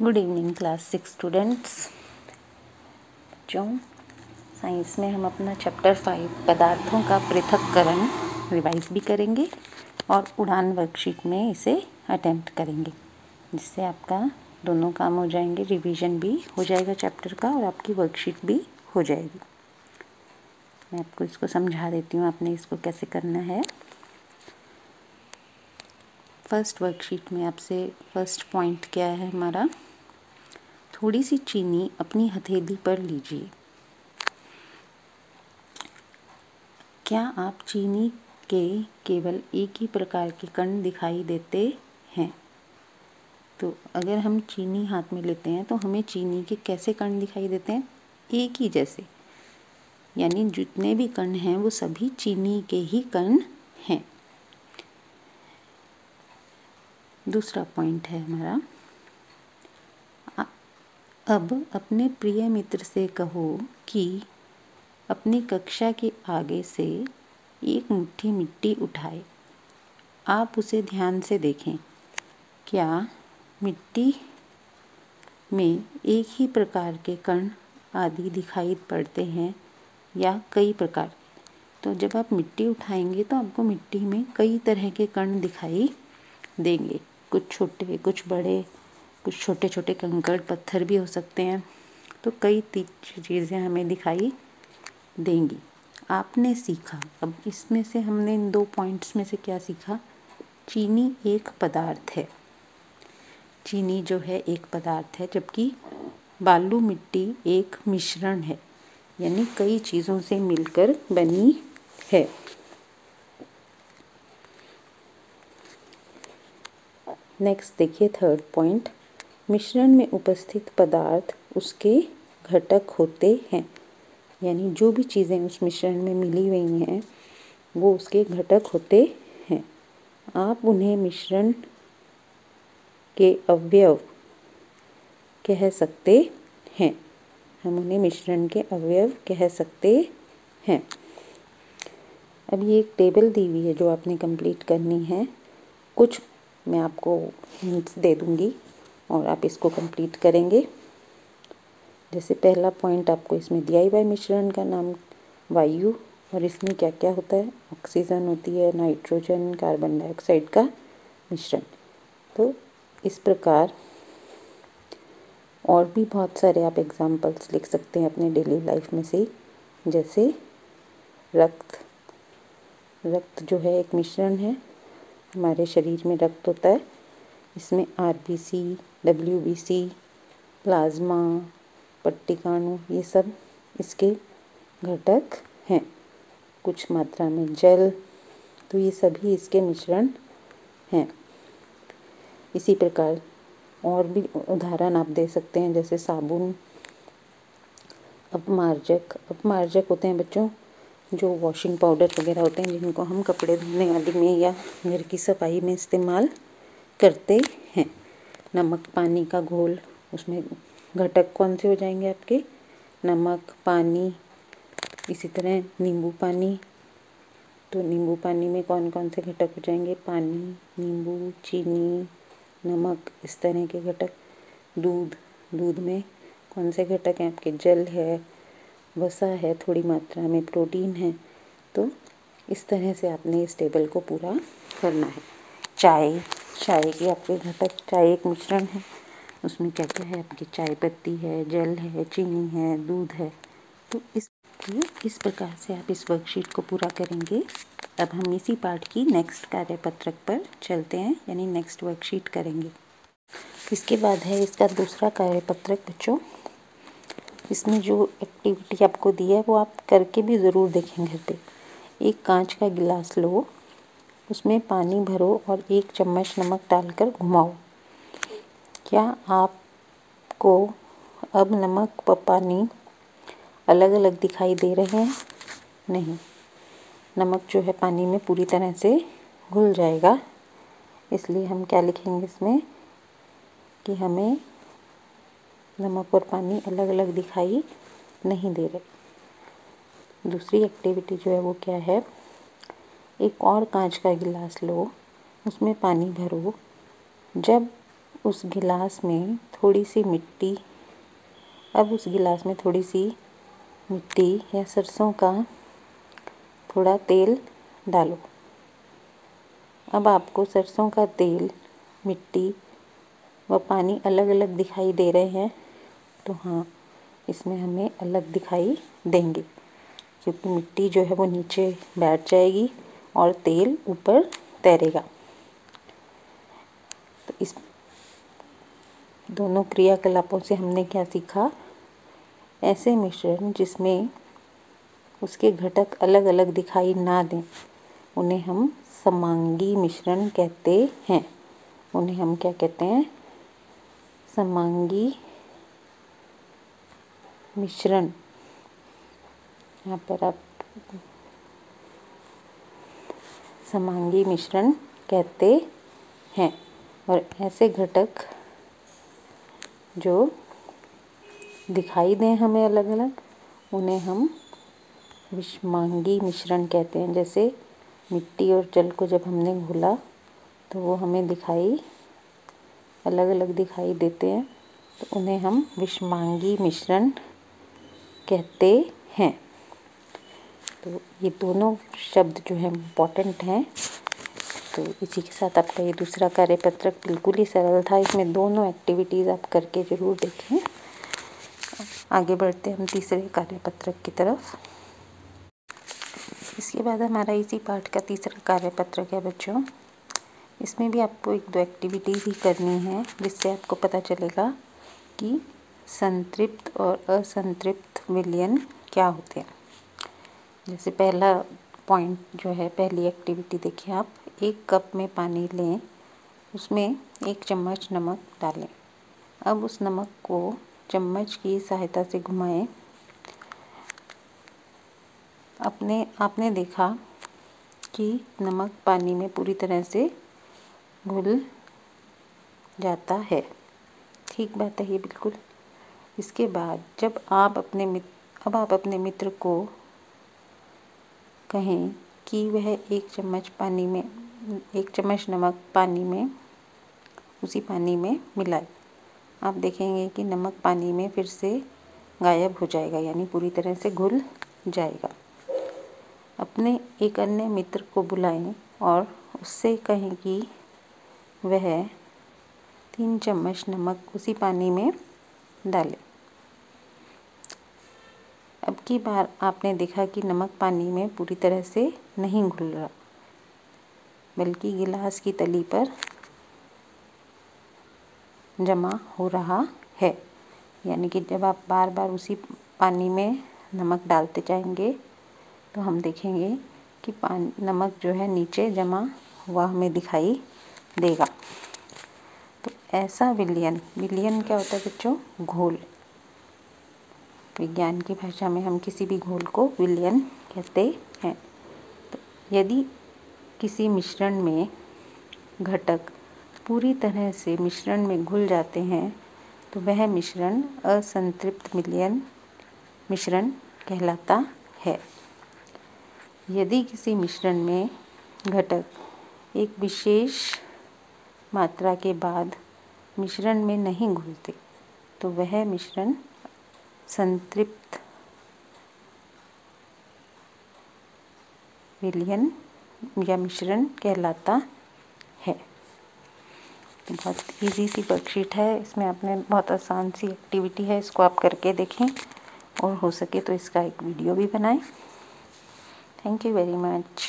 Good evening class 6 students. बच्चों, science में हम अपना चैप्टर 5 पदार्थों का पृथक्करण रिवाइज भी करेंगे और उड़ान वर्कशीट में इसे अटेम्प्ट करेंगे, जिससे आपका दोनों काम हो जाएंगे, रिवीजन भी हो जाएगा चैप्टर का और आपकी वर्कशीट भी हो जाएगी। मैं आपको इसको समझा देती हूँ, आपने इसको कैसे करना है। फर्स्ट वर्कशीट में आपसे फर्स्ट पॉइंट क्या है हमारा, थोड़ी सी चीनी अपनी हथेली पर लीजिए। क्या आप चीनी के केवल एक ही प्रकार के कण दिखाई देते हैं? तो अगर हम चीनी हाथ में लेते हैं तो हमें चीनी के कैसे कण दिखाई देते हैं? एक ही जैसे, यानी जितने भी कण हैं वो सभी चीनी के ही कण हैं। दूसरा पॉइंट है हमारा, अब अपने प्रिय मित्र से कहो कि अपनी कक्षा के आगे से एक मुट्ठी मिट्टी उठाए। आप उसे ध्यान से देखें। क्या मिट्टी में एक ही प्रकार के कण आदि दिखाई पड़ते हैं या कई प्रकार? तो जब आप मिट्टी उठाएंगे तो आपको मिट्टी में कई तरह के कण दिखाई देंगे, कुछ छोटे, कुछ बड़े, कुछ छोटे छोटे कंकड़ पत्थर भी हो सकते हैं। तो कई चीज़ें हमें दिखाई देंगी। आपने सीखा, अब इसमें से हमने इन 2 पॉइंट्स में से क्या सीखा? चीनी एक पदार्थ है, चीनी जो है एक पदार्थ है, जबकि बालू मिट्टी एक मिश्रण है, यानी कई चीज़ों से मिलकर बनी है। नेक्स्ट देखिए थर्ड पॉइंट, मिश्रण में उपस्थित पदार्थ उसके घटक होते हैं, यानी जो भी चीज़ें उस मिश्रण में मिली हुई हैं वो उसके घटक होते हैं। आप उन्हें मिश्रण के अवयव कह सकते हैं। हम उन्हें मिश्रण के अवयव कह सकते हैं। अब ये एक टेबल दी हुई है जो आपने कंप्लीट करनी है। कुछ मैं आपको हिंट्स दे दूंगी और आप इसको कंप्लीट करेंगे। जैसे पहला पॉइंट आपको इसमें दिया ही हुआ है, मिश्रण का नाम वायु, और इसमें क्या क्या होता है? ऑक्सीजन होती है, नाइट्रोजन, कार्बन डाइऑक्साइड का मिश्रण। तो इस प्रकार और भी बहुत सारे आप एग्जाम्पल्स लिख सकते हैं अपने डेली लाइफ में से, जैसे रक्त जो है एक मिश्रण है, हमारे शरीर में रक्त होता है, इसमें RBC, WBC, प्लाज्मा, पट्टिकाणु, ये सब इसके घटक हैं। कुछ मात्रा में जल, तो ये सभी इसके मिश्रण हैं। इसी प्रकार और भी उदाहरण आप दे सकते हैं, जैसे साबुन, अपमार्जक होते हैं बच्चों, जो वॉशिंग पाउडर वगैरह होते हैं जिनको हम कपड़े धोने आदि में या घर की सफाई में इस्तेमाल करते हैं। नमक पानी का घोल, उसमें घटक कौन से हो जाएंगे आपके? नमक, पानी। इसी तरह नींबू पानी, तो नींबू पानी में कौन कौन से घटक हो जाएंगे? पानी, नींबू, चीनी, नमक, इस तरह के घटक। दूध में कौन से घटक हैं आपके? जल है, वसा है, थोड़ी मात्रा में प्रोटीन है। तो इस तरह से आपने इस टेबल को पूरा करना है। चाय के आपके घटक, चाय एक मिश्रण है, उसमें क्या क्या है आपकी? चाय पत्ती है, जल है, चीनी है, दूध है। तो इस प्रकार से आप इस वर्कशीट को पूरा करेंगे। अब हम इसी पार्ट की नेक्स्ट कार्यपत्रक पर चलते हैं, यानी नेक्स्ट वर्कशीट करेंगे। इसके बाद है इसका दूसरा कार्यपत्रक बच्चों। इसमें जो एक्टिविटी आपको दी है वो आप करके भी ज़रूर देखें घर पे। एक कांच का गिलास लो, उसमें पानी भरो और 1 चम्मच नमक डालकर घुमाओ। क्या आपको अब नमक व पानी अलग अलग दिखाई दे रहे हैं? नहीं, नमक जो है पानी में पूरी तरह से घुल जाएगा। इसलिए हम क्या लिखेंगे इसमें कि हमें नमक और पानी अलग अलग दिखाई नहीं दे रहे। दूसरी एक्टिविटी जो है वो क्या है? एक और कांच का गिलास लो, उसमें पानी भरो। जब उस गिलास में थोड़ी सी मिट्टी या सरसों का थोड़ा तेल डालो। अब आपको सरसों का तेल, मिट्टी व पानी अलग अलग दिखाई दे रहे हैं, तो हाँ, इसमें हमें अलग दिखाई देंगे, क्योंकि मिट्टी जो है वो नीचे बैठ जाएगी और तेल ऊपर तैरेगा। तो इस दोनों क्रियाकलापों से हमने क्या सीखा? ऐसे मिश्रण जिसमें उसके घटक अलग अलग दिखाई ना दें, उन्हें हम समांगी मिश्रण कहते हैं। उन्हें हम क्या कहते हैं? समांगी मिश्रण। यहाँ पर आप समांगी मिश्रण कहते हैं। और ऐसे घटक जो दिखाई दें हमें अलग अलग, उन्हें हम विषमांगी मिश्रण कहते हैं। जैसे मिट्टी और जल को जब हमने घोला तो वो हमें अलग अलग दिखाई देते हैं, तो उन्हें हम विषमांगी मिश्रण कहते हैं। तो ये दोनों शब्द जो हैं इम्पॉर्टेंट हैं। तो इसी के साथ आपका ये दूसरा कार्यपत्रक बिल्कुल ही सरल था। इसमें दोनों एक्टिविटीज़ आप करके ज़रूर देखें। आगे बढ़ते हैं हम तीसरे कार्यपत्रक की तरफ। इसके बाद हमारा इसी पाठ का तीसरा कार्यपत्रक है बच्चों। इसमें भी आपको 1-2 एक्टिविटीज़ ही करनी है, जिससे आपको पता चलेगा कि संतृप्त और असंतृप्त विलयन क्या होते हैं। जैसे पहला पॉइंट जो है, पहली एक्टिविटी देखिए आप, 1 कप में पानी लें, उसमें 1 चम्मच नमक डालें। अब उस नमक को चम्मच की सहायता से घुमाएं। आपने देखा कि नमक पानी में पूरी तरह से घुल जाता है। ठीक बात है ये बिल्कुल। इसके बाद जब आप अपने मित्र को कहें कि वह 1 चम्मच नमक उसी पानी में मिलाए, आप देखेंगे कि नमक पानी में फिर से गायब हो जाएगा, यानी पूरी तरह से घुल जाएगा। अपने एक अन्य मित्र को बुलाएं और उससे कहें कि वह 3 चम्मच नमक उसी पानी में डाले। अब की बार आपने देखा कि नमक पानी में पूरी तरह से नहीं घुल रहा, बल्कि गिलास की तली पर जमा हो रहा है। यानी कि जब आप बार बार उसी पानी में नमक डालते जाएंगे, तो हम देखेंगे कि नमक जो है नीचे जमा हुआ हमें दिखाई देगा। तो ऐसा विलयन क्या होता है बच्चों? घोल। विज्ञान की भाषा में हम किसी भी घोल को विलयन कहते हैं। तो यदि किसी मिश्रण में घटक पूरी तरह से मिश्रण में घुल जाते हैं, तो वह मिश्रण असंतृप्त मिश्रण कहलाता है। यदि किसी मिश्रण में घटक एक विशेष मात्रा के बाद मिश्रण में नहीं घुलते, तो वह मिश्रण संतृप्त विलयन या मिश्रण कहलाता है। तो बहुत इजी सी वर्कशीट है, इसमें आपने बहुत आसान सी एक्टिविटी है, इसको आप करके देखें और हो सके तो इसका एक वीडियो भी बनाएं। Thank you very much.